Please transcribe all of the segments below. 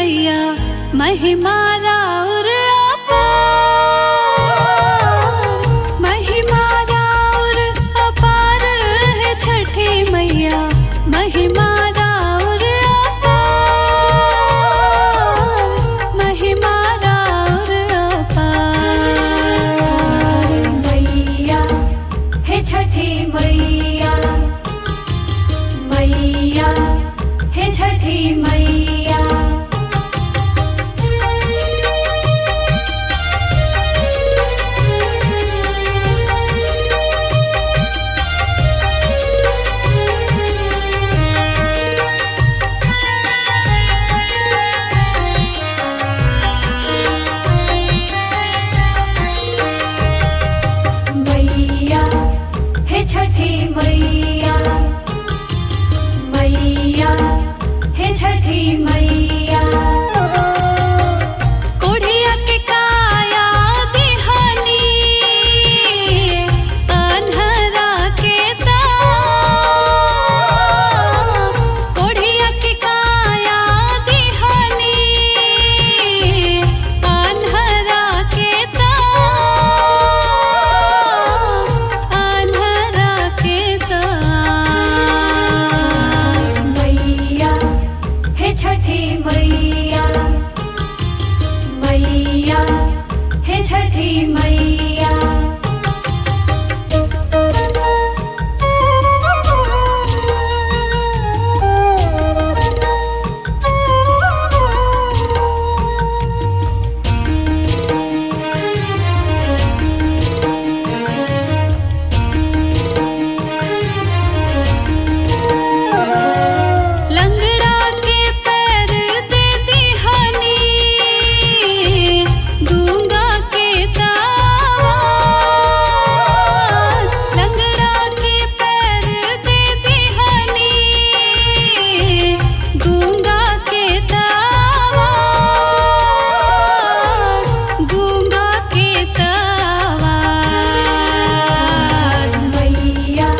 मैया महिमा राउर महिमा राउर अपार है छठी मैया महिमा राउर महिमा राउर अपार। मैया है छठी मैया मैया है छठी मैया। मैया है छठी मैया मैया है छठी मैया। कोढ़िया के काया दिहनी अन्हरा के ताव कोढ़िया के काया दिहनी अन्हरा के ताव अन्हरा के ताव। मैया है छठी मैया मैया है छठी मैया। लंगड़ा के पैर दे दिहनी गूंगा के तावाज लंगड़ा के पैर दे दिहनी गूंगा के तावाज गूंगा के तावाज। मैया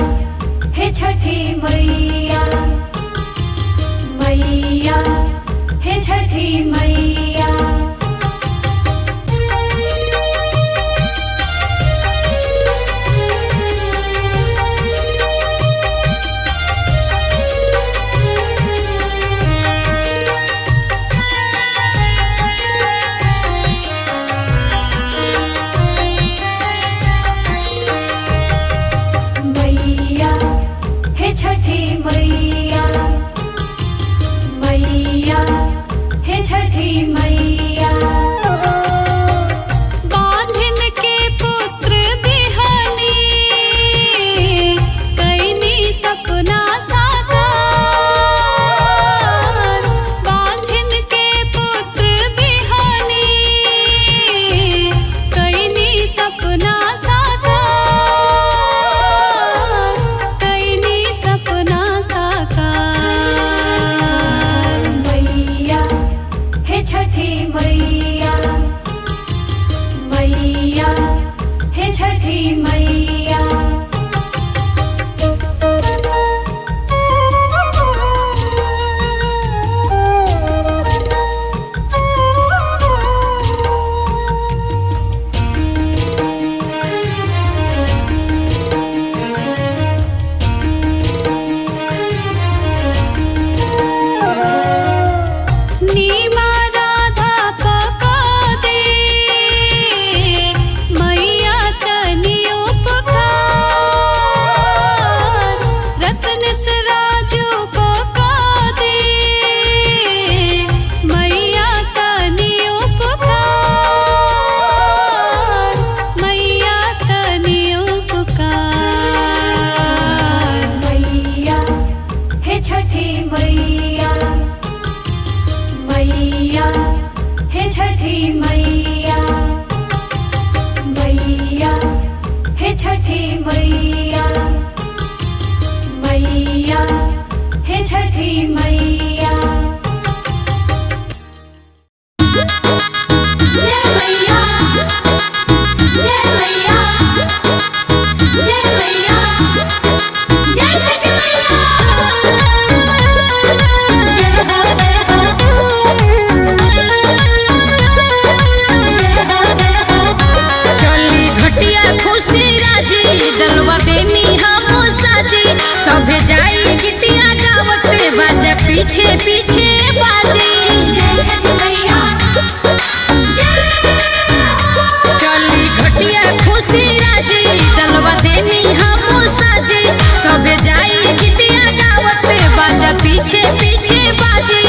है छठी मैया मैया है छठी मैया। मैया है छठी मैया मैया है छठी मैया। बांधन के पुत्र दिहनी कैनी सपना साकार बांधन के पुत्र दिहनी कैनी सपना साकार कैनी सपना साकार। मैया है छठी मैया मैया है छठी मैया। नीमा राधा पका दे मैया तनी उपकार रत्न से राजू पका दे मैया तनी उपकार मैया तनी उपकार। मैया है छठी मैया मैया है छठी मैया मैया है छठी मैया मैया है छठी मैया। जय मैया जय मैया जय मैया जय छठी मैया। जय हो जय हो जाई गीतिया गावत बाजा पीछे पीछे बाजी। जय छठी मैया चली घटिया खुशी राजी डलवा देनी हम साजी। सब जाई गीतिया गावत बाजा पीछे पीछे बाजी।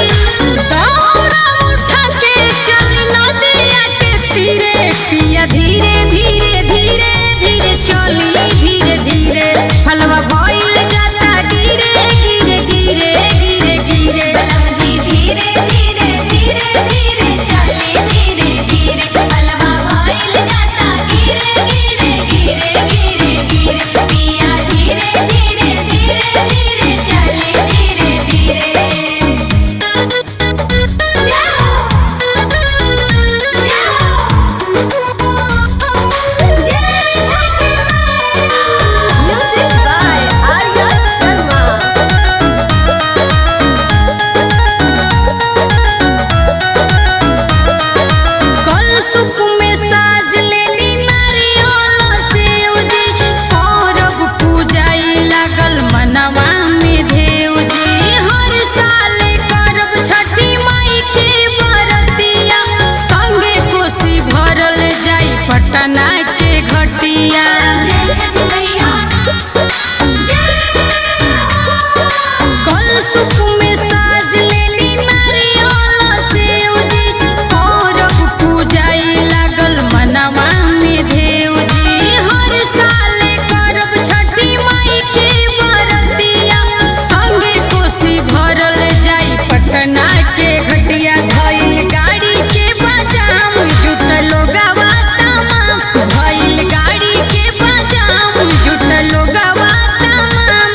दौड़ा उठा के चली नदिया के तीरे पिया धीरे धीरे धीरे धीरे चली धीरे धीरे फलवा भइल जाता गिरे गिरे गिरे गिरे गिरे। जी धीरे धीरे धीरे धीरे चले धीरे धीरे पलवा भइल जाता गिरे गिरे गिरे गिरे गिरे पिया धीरे धीरे धीरे धीरे चले धीरे धीरे। जय हो जय छठी मैया। Music by Arya Sharma. कल सुख में साज लेली नारियल सेव जी। औरब पूजाई लागल मनवा में देव जी। हर साल करब छठी माई के बरतिया। संगे कोसी भरल जाई पटना के घटिया। जय छठी मैया कल सुख में साज लेली नारियल सेव जी। औरब पूजाई लागल मनवा में देव जी। हर साल करब छठी माई के बरतिया। संगे कोसी भरल जाई पटना के घटिया। भइल गाड़ी के बजाम जुटल लोगवा तमाम। भइल गाड़ी के बजाम जुटल लोगवा तमाम।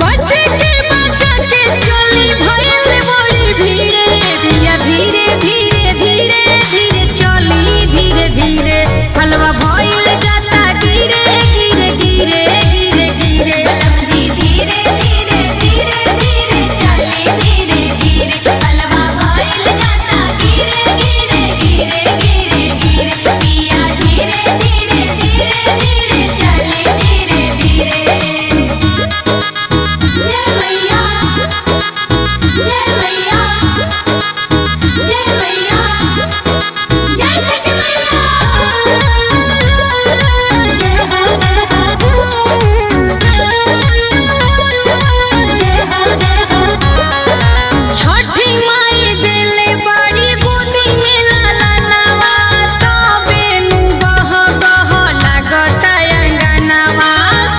बचे के बचा के चली भइल बड़ी भीड़े बिया धीरे धीरे धीरे धीरे चली धीरे धीरे फलवा भइल जाता गिरे गिरे गिरे गिरे गिरे। जी धीरे धीरे धीरे धीरे चले धीरे धीरे पलवा भइल जाता गिरे गिरे गिरे गिरे गिरे पिया धीरे धीरे धीरे धीरे चले धीरे धीरे। जय मैया जय मैया जय मैया जय छठी मैया। जय हो जय हो छठी माई देले बाड़ी गोदी में लाला नवा। तबे नु गह गह लागता अंगनवा।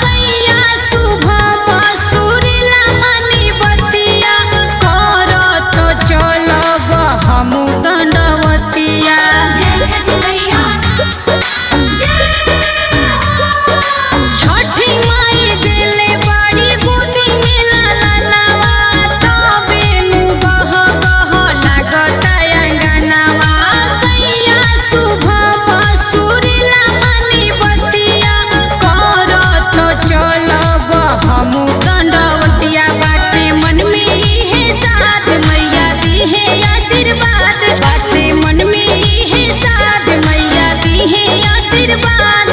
सैया शुभ सुरीला मनी बतिया। करत चलब हमू दंडवतिया। जय छठी मैया छठी माई देले बाड़ी गोदी में लाला नवा। तबे नु गह गह लागता अंगनवा। सैया शुभ सुरीला मनी बतिया। करत चलब हमू दंडवतिया। बाटे मन में इहे साथ मैया दिहे आशीर्वाद। बाटे मन में इहे साथ मैया दिहे आशीर्वाद।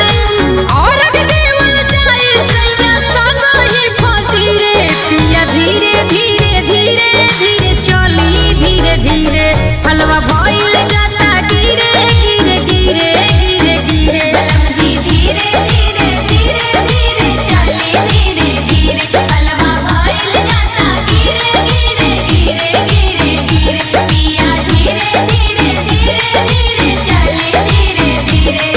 और देवल जाए सैया संग ही फजीरे पिया धीरे धीरे धीरे धीरे चली धीरे धीरे फलवा भइल जाता गिरे गिरे गिरे गिरे गिरे। जी धीरे धीरे धीरे धीरे चले धीरे धीरे पलवा भइल जाता गिरे गिरे गिरे गिरे गिरे पिया धीरे धीरे धीरे धीरे चले धीरे धीरे।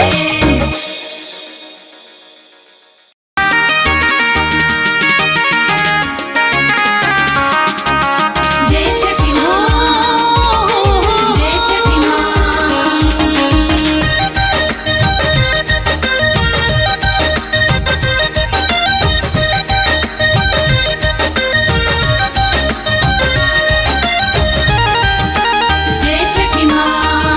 जय छठी माँ जय छठी माँ। जय छठी माँ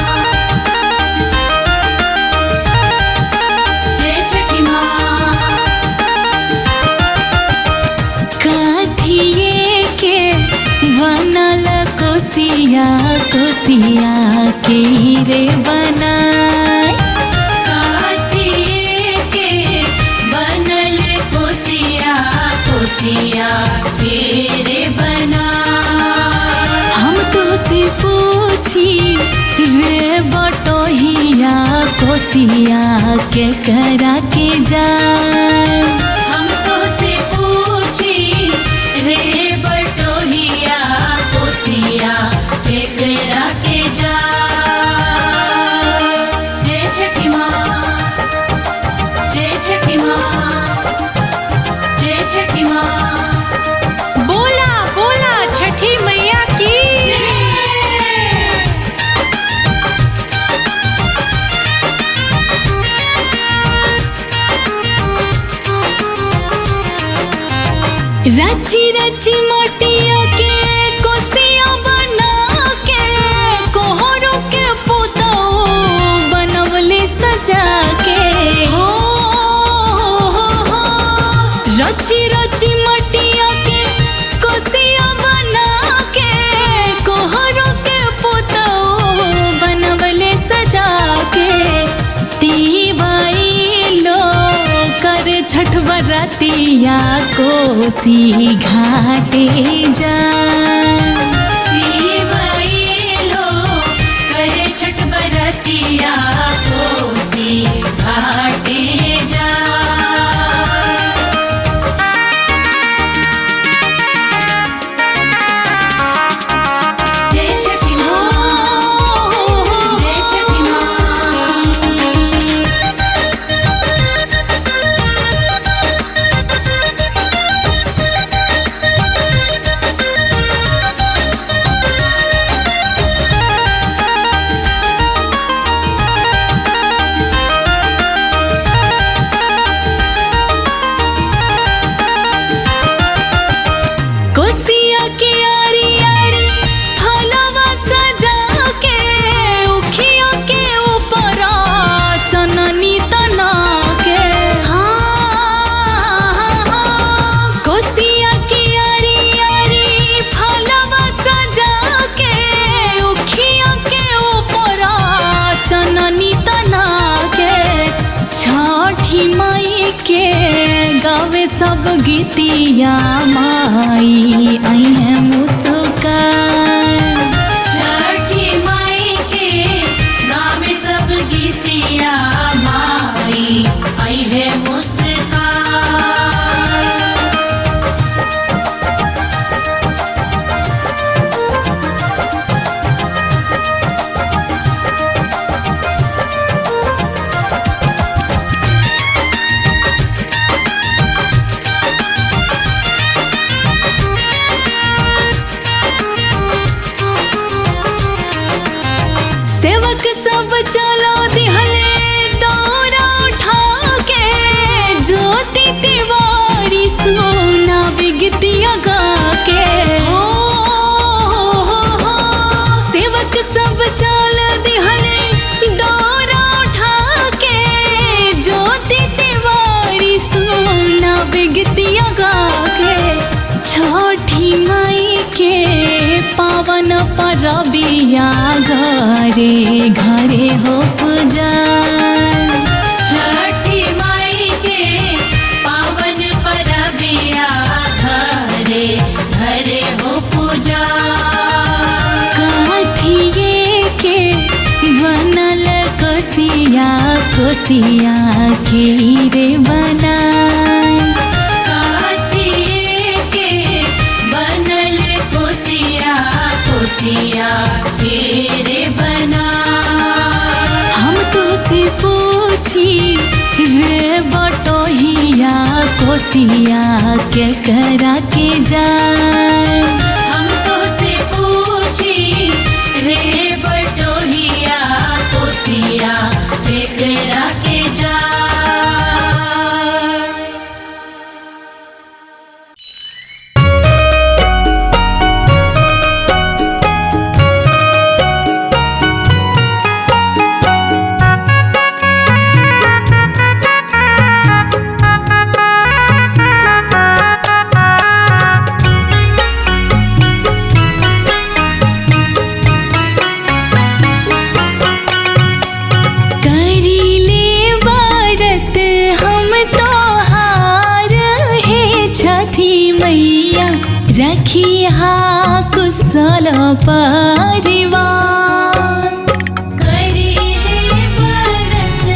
जय छठी माँ। काठिए के बनल कोसिया कोसिया के रे बनाई। काठिए के बनल कोसिया कोसिया कोसिया के करा के जाए। हम तो से पूछी रे बटोहिया कोसिया केकरा के जा। जय छठी माँ, जय छठी माँ, जय छठी माँ। बोला बोला छठी मैया की। रची रची मोटिया के कोसिया बना के कोहरों के पुतो बनवले सजा के। हो रची रची मोटिया के कोसिया बना के कोहरों के पुतो बनवले सजा के। तीबाई लो कर छठ बरतिया कोसी घाटे जा। लो करे छठ बरतिया कोसी घाटे जा। जय छठी माँ, जय छठी माँ। कोसिया की आरी आरी फलवा सजा के उखिया के ऊपर चननी तना के। कोसिया की आरी आरी फलवा सजा के उखिया के ऊपर चननी तना के। छठी माई के गावे सब गीतिया माई आई है मुस्कान। छठी माई के गावे सब गीतिया माई आई है मुस्कान। सेवक सब चलो दिहले दौरा उठा के ज्योति तिवारी सोना बिगतिया गा के। सेवक सब चल दिहले दौरा उठा के ज्योति तिवारी सोना बिगतिया गा के। छठी माई के पावन परबिया घरे घरे हो पूजा। छठी माई के पावन परबिया घरे घरे हो पूजा। काथिए के बनल कोसिया कोसिया के रे बनाए। कातिए के बनल कोसिया कोसिया तेरे बना। हम तो से पूछी रे बटोहिया कोसिया के करा के जाए। हम तो से पूछी रे बटोहिया कोसिया केकरा के जा। रखी हा कुशल परिवार। करी रे व्रत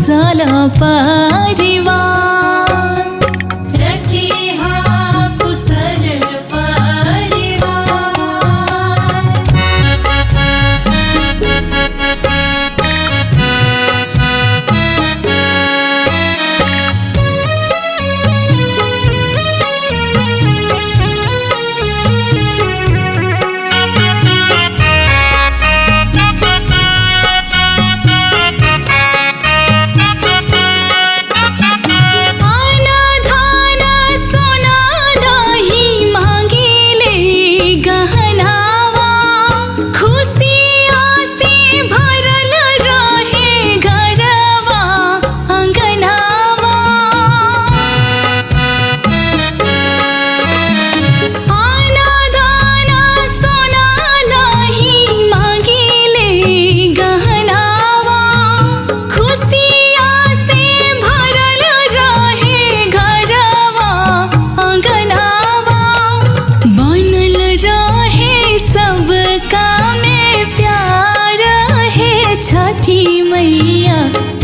कुशल परिवार। रखी हाँ कुशल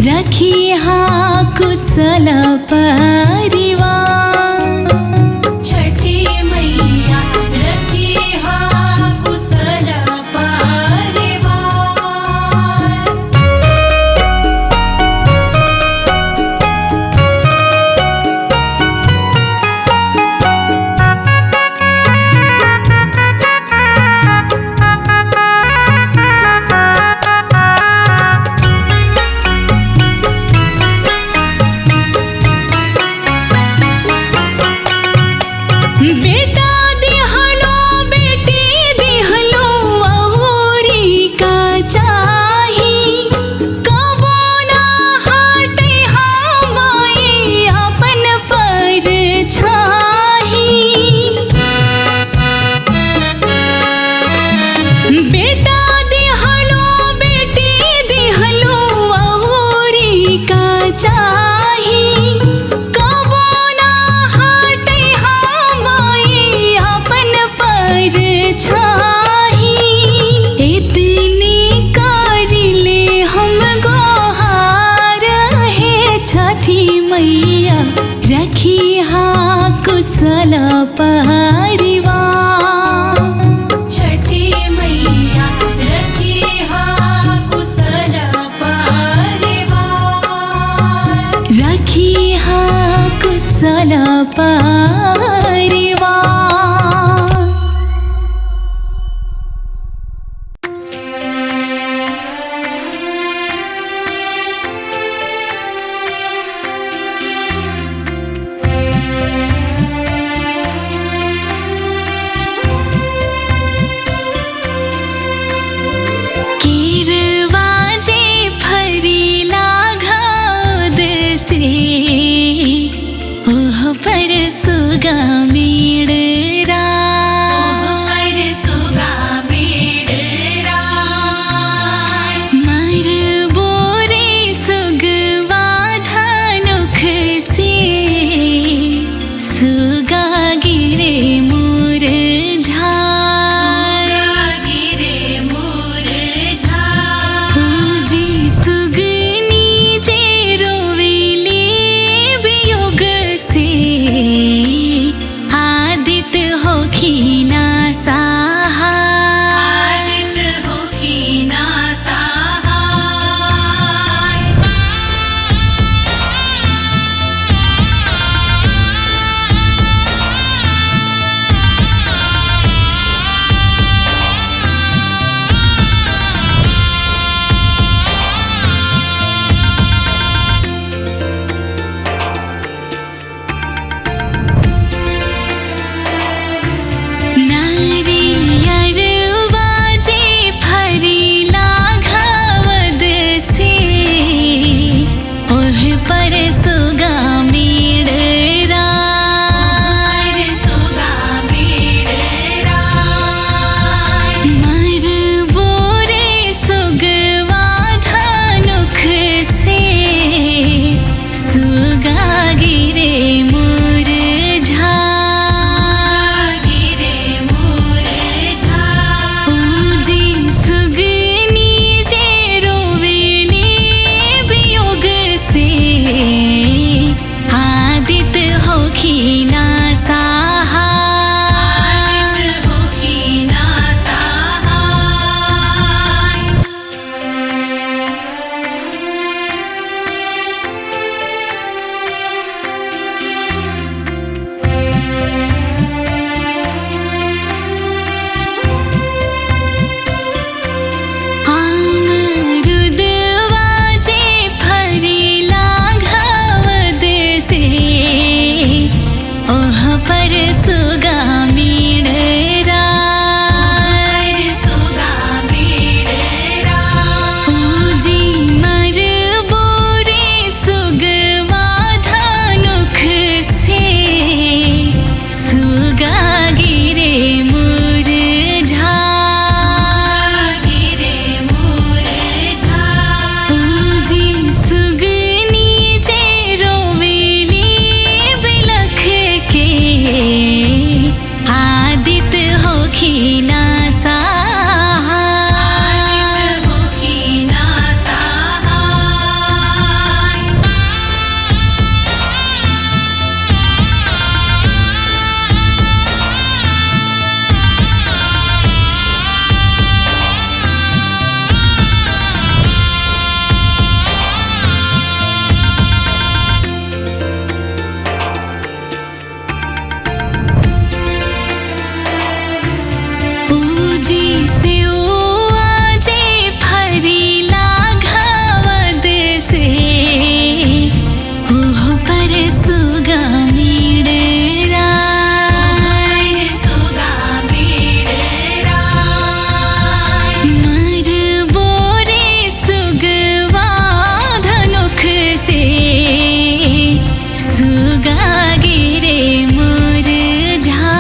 रखी हाँ कुशल परिवार। छठी मैया रखी हाँ कुशल परिवार। बेटा दिहलो बेटी दिहलो अहुरी का चाही, कबो ना हटे हमाई अपन पर छाही। बेटा दिहलो बेटी दिहलो अहुरी का चाही, कबो ना हटे हमाई अपन पर छाही। इतनी करिले हम गोहार है छठी मैया रखी हाँ कुशल परिवार। छठी मैया रखी हाँ कुशल परिवार। रखी हाँ कुशल परिवार। कीरवाजे फरीला घाद से ओह पर सुगा मेड़रा। मर बोरे सुगवा धनुख से सुगा गिरे मोर जी सुगनी जे रोवेले वियोग से आ ओह पर सुगा मेडरा जी मर बोरे सुगवा धनुख से सुगा गिरे मुरझा जी सुगनी जे रोवेली बिलख के आदित होखिना जी से आजे फरीला घावद से ओह पर सुगा मेडरा मर बोरे सुगवा धनुख से सुगा गिरे मुरझा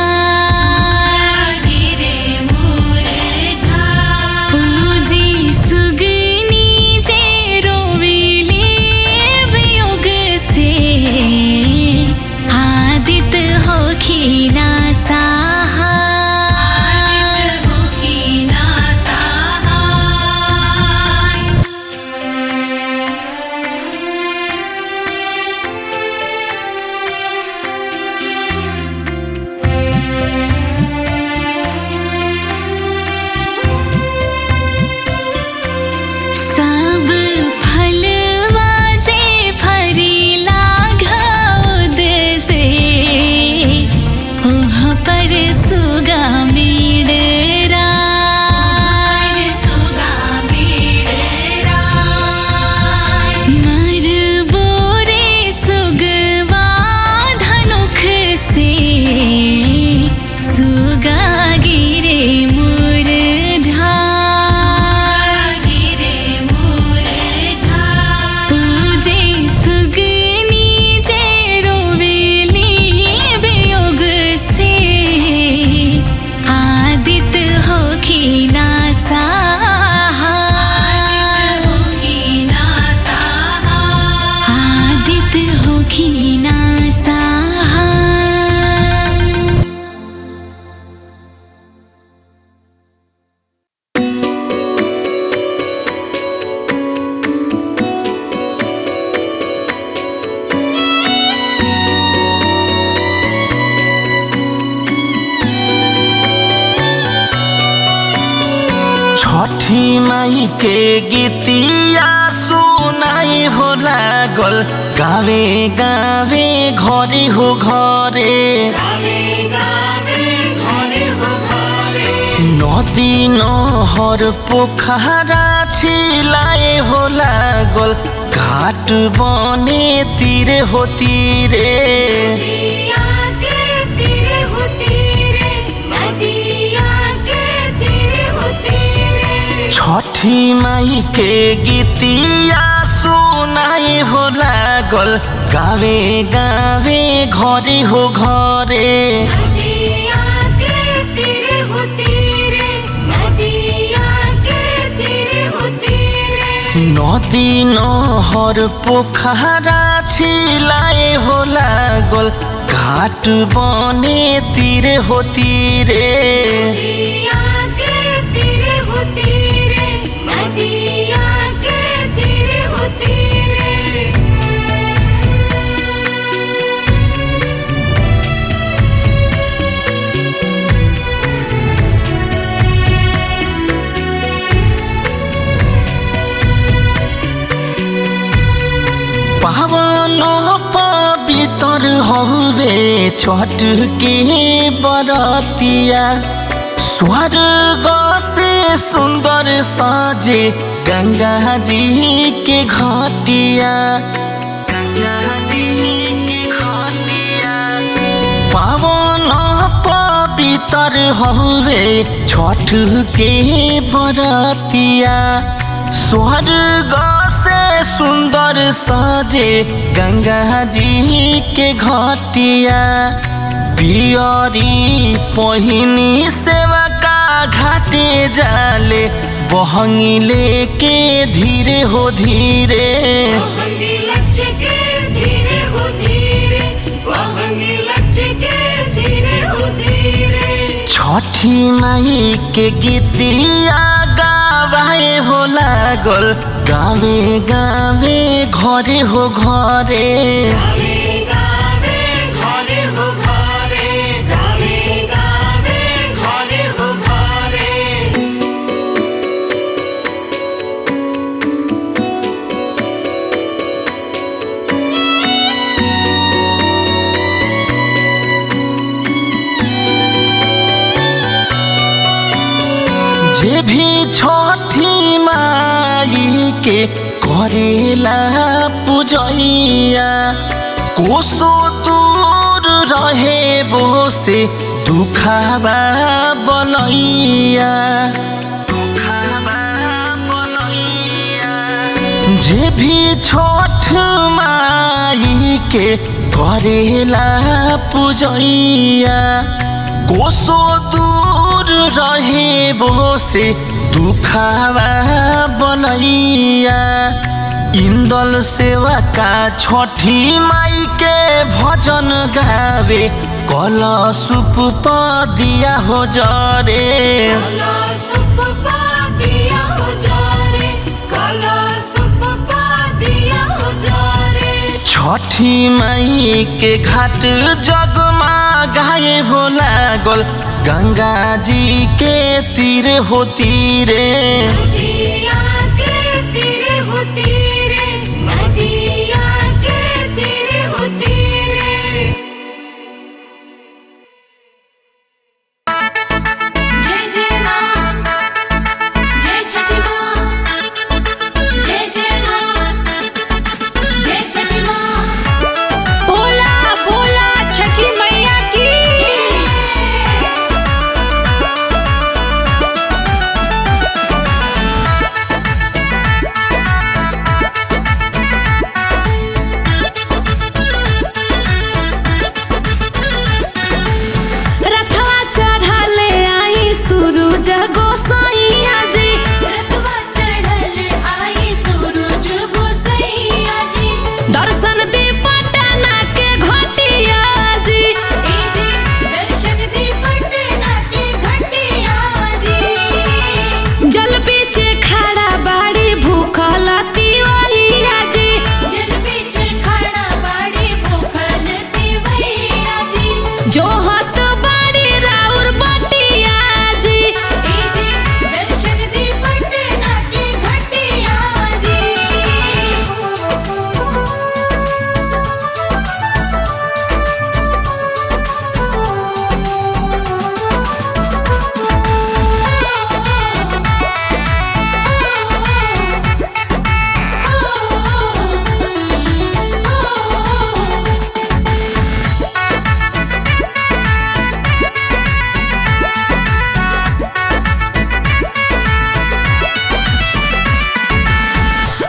जी सुगनी जे रोवेली वियोग से आदित होखिना सब फलवा जे फरीला घावद से ओह पर सुगा मेडरा मर बोरे सुगवा धनुख से सुगा गिरे मुरझा जे सुगनी जे रोवेली वियोग से आदित होखिना आदित होखिना छठी माई के गीतिया सुनाई हो लागल गावे गावे घरे हो घरे नदी नहर पोखरा छिलाए हो लागल घाट बने तीरे हो तीरे छठी माई के गीतिया सुनाई हो लागल गावे गावे घरे हो घरे नदी नहर पोखरा छिलाए हो लागल घाट बने तीरे हो तीरे पावन पवित्र हवे छठ के बरतिया स्वर्ग से सुंदर साजे गंगा जी के घाटिया बितर हवे छठ के बरतिया स्वर्ग से सुंदर सजे गंगा जी के घटिया पियरी पहिनी सेवा का घाटे जाले बहंगी लेके धीरे हो धीरे छठी माई के गीतिया गावे हो लागल गावे गावे घरे हो घरे जे भी छठी माई के करेला पूजैया कोसो दूर रहे वो से दुखावा बलैया जे भी छठ माई के करेला पूजैया कोसो दूर रहे वो से दुखावा बलैया इंदल सेवा का छठी माई के भजन गावे कलशुप दिया हो जरे छठी माई के घाट जगमा गाए हो लागल गंगा जी के तीरे हो तीरे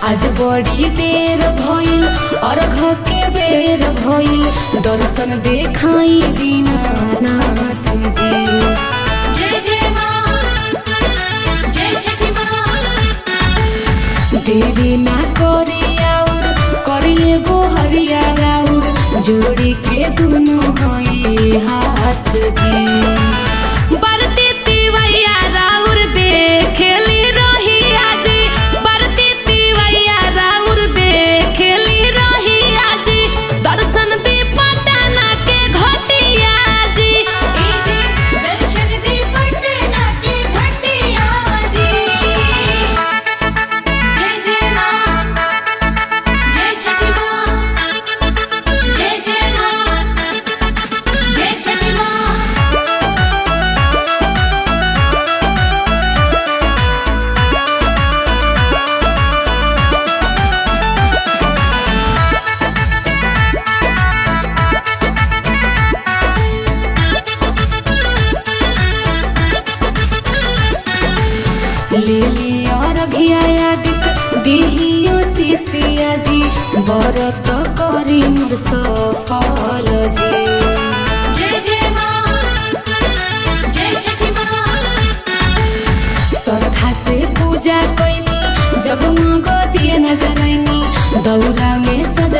आज बड़ी देर भइल अर्घ के बेर भइल दर्शन देखाई दीनानाथ जी। जय जय माँ, जय छठी माँ। देरी ना करी और करिए गो हरिया राउर जोड़ी के दोनों हई हाथ जी। बरती तिवैया राउर देखेली रही आजी, बरती तिवैया राउर देखेली रही आजी, दर्शन दी पटना के घटिया जी। दर्शन दी पटना की घटिया जी। जय जय माँ, जय छठी माँ। जय जय माँ, जय छठी माँ। व्रत करी मोर सफल जी। जय जय माँ, जय छठी माँ। श्रद्धा से पूजा कैनी जगमग दिए न जरैनी दौरा में सज